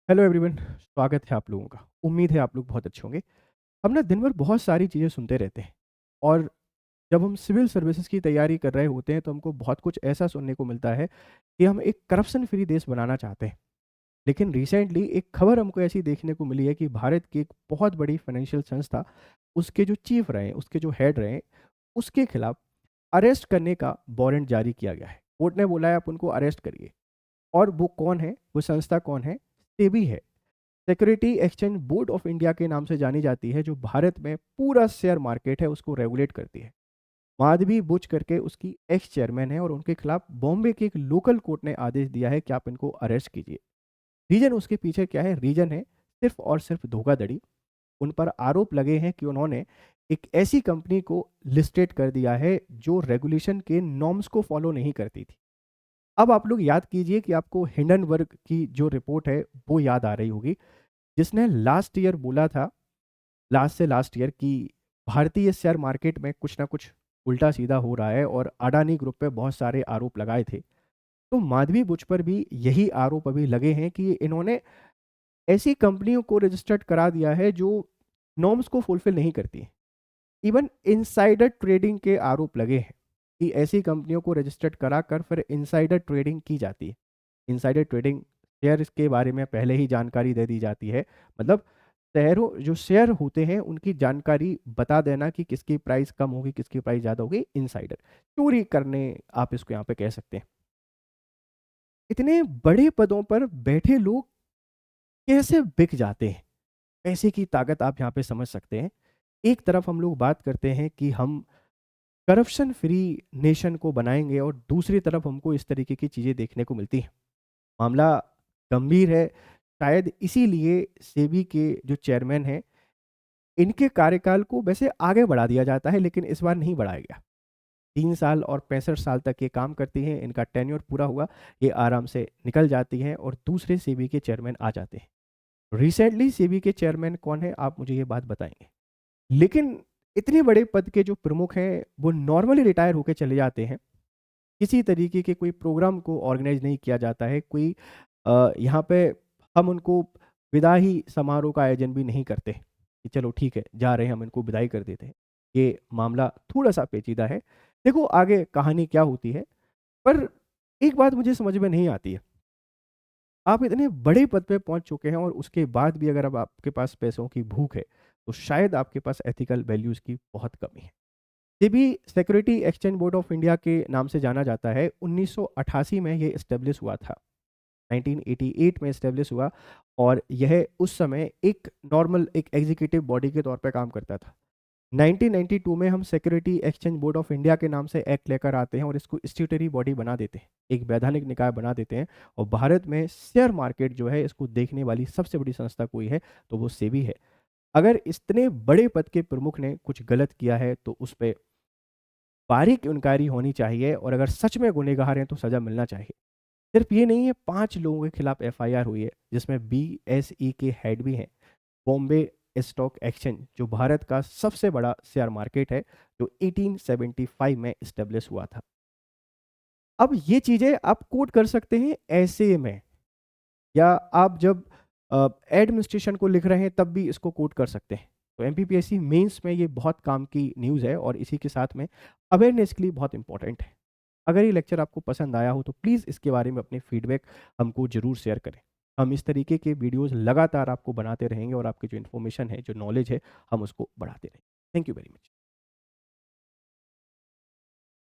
Hello everyone, स्वागत है आप लोगों का। उम्मीद है आप लोग बहुत अच्छे होंगे। हम ना दिन भर बहुत सारी चीज़ें सुनते रहते हैं और जब हम सिविल सर्विसेज की तैयारी कर रहे होते हैं तो हमको बहुत कुछ ऐसा सुनने को मिलता है कि हम एक करप्शन फ्री देश बनाना चाहते हैं। लेकिन रिसेंटली एक खबर हमको ऐसी देखने को मिली है कि भारत की एक बहुत बड़ी फाइनेंशियल संस्था, उसके जो चीफ रहे, उसके जो हेड रहे, उसके खिलाफ अरेस्ट करने का वारंट जारी किया गया है। कोर्ट ने बोला है आप उनको अरेस्ट करिए। और वो कौन है, वो संस्था कौन है? सेबी है। Security exchange board of India के नाम से जानी जाती है, जो भारत में पूरा शेयर मार्केट है उसको रेगुलेट करती है। माधवी बुच करके उसकी एक्स चेयरमैन है और उनके खिलाफ बॉम्बे के एक लोकल कोर्ट ने आदेश दिया है कि आप इनको अरेस्ट कीजिए। रीजन उसके पीछे क्या है? रीजन है सिर्फ और सिर्फ धोखाधड़ी। उन पर आरोप लगे हैं कि उन्होंने एक ऐसी कंपनी को लिस्टेड कर दिया है जो रेगुलेशन के नॉर्म्स को फॉलो नहीं करती थी। अब आप लोग याद कीजिए कि आपको हिंडनबर्ग की जो रिपोर्ट है वो याद आ रही होगी, जिसने लास्ट ईयर बोला था, लास्ट से लास्ट ईयर, कि भारतीय शेयर मार्केट में कुछ ना कुछ उल्टा सीधा हो रहा है और अडानी ग्रुप पे बहुत सारे आरोप लगाए थे। तो माधवी बुच पर भी यही आरोप अभी लगे हैं कि इन्होंने ऐसी कंपनियों को रजिस्टर्ड करा दिया है जो नॉर्म्स को फुलफिल नहीं करती है। इवन इनसाइडर ट्रेडिंग के आरोप लगे हैं कि ऐसी कंपनियों को रजिस्टर्ड कराकर फिर इनसाइडर ट्रेडिंग की जाती है। इनसाइडर ट्रेडिंग, शेयर्स के बारे में पहले ही जानकारी दे दी जाती है। मतलब शेयरों, जो शेयर होते हैं उनकी जानकारी बता देना कि किसकी प्राइस कम होगी, किसकी प्राइस ज़्यादा होगी। इनसाइडर चोरी करने आप इसको यहाँ पे कह सकते हैं। इतने बड़े पदों पर बैठे लोग कैसे बिक जाते हैं? पैसे की ताकत आप यहाँ पे समझ सकते हैं। एक तरफ हम लोग बात करते हैं कि हम करप्शन फ्री नेशन को बनाएंगे और दूसरी तरफ हमको इस तरीके की चीज़ें देखने को मिलती हैं। मामला गंभीर है। शायद इसीलिए सेबी के जो चेयरमैन हैं, इनके कार्यकाल को वैसे आगे बढ़ा दिया जाता है लेकिन इस बार नहीं बढ़ाया गया। 3 साल और 65 साल तक ये काम करती हैं, इनका टेन्योर पूरा हुआ, ये आराम से निकल जाती हैं और दूसरे सेबी के चेयरमैन आ जाते हैं। रिसेंटली सेबी के चेयरमैन कौन है, आप मुझे ये बात बताएंगे? लेकिन इतने बड़े पद के जो प्रमुख हैं वो नॉर्मली रिटायर होकर चले जाते हैं। किसी तरीके के कोई प्रोग्राम को ऑर्गेनाइज नहीं किया जाता है। कोई यहाँ पे हम उनको विदाई समारोह का आयोजन भी नहीं करते कि चलो ठीक है जा रहे हैं, हम इनको विदाई कर देते हैं। ये मामला थोड़ा सा पेचीदा है। देखो आगे कहानी क्या होती है। पर एक बात मुझे समझ में नहीं आती है, आप इतने बड़े पद पे पहुंच चुके हैं और उसके बाद भी अगर अब आपके पास पैसों की भूख है तो शायद आपके पास एथिकल वैल्यूज की बहुत कमी है। ये भी security exchange board of India के नाम से जाना जाता है। 1988 में ये इस्टेब्लिश हुआ था। 1988 में इस्टेब्लिश हुआ और यह उस समय एक नॉर्मल एक एग्जीक्यूटिव बॉडी के तौर पे काम करता था। 1992 में हम security exchange board of India के नाम से एक्ट लेकर आते हैं और इसको स्ट्यूटरी बॉडी बना देते हैं, एक वैधानिक निकाय बना देते हैं। और भारत में शेयर मार्केट जो है इसको देखने वाली सबसे बड़ी संस्था कोई है तो वो सेबी है। अगर इतने बड़े पद के प्रमुख ने कुछ गलत किया है तो उस पर बारीक इंक्वायरी होनी चाहिए और अगर सच में गुनहगार हैं तो सजा मिलना चाहिए। सिर्फ ये नहीं है, 5 लोगों के खिलाफ एफआईआर हुई है जिसमें बीएसई के हेड भी हैं। बॉम्बे स्टॉक एक्सचेंज जो भारत का सबसे बड़ा शेयर मार्केट है, जो 1875 में इस्टेब्लिश हुआ था। अब ये चीजें आप कोट कर सकते हैं ऐसे में, या आप जब एडमिनिस्ट्रेशन को लिख रहे हैं तब भी इसको कोट कर सकते हैं। तो एमपीपीएससी मेंस में ये बहुत काम की न्यूज़ है और इसी के साथ में अवेयरनेस के लिए बहुत इंपॉर्टेंट है। अगर ये लेक्चर आपको पसंद आया हो तो प्लीज़ इसके बारे में अपने फीडबैक हमको ज़रूर शेयर करें। हम इस तरीके के वीडियोस लगातार आपको बनाते रहेंगे और आपकी जो इन्फॉर्मेशन है, जो नॉलेज है, हम उसको बढ़ाते रहेंगे। Thank you very much.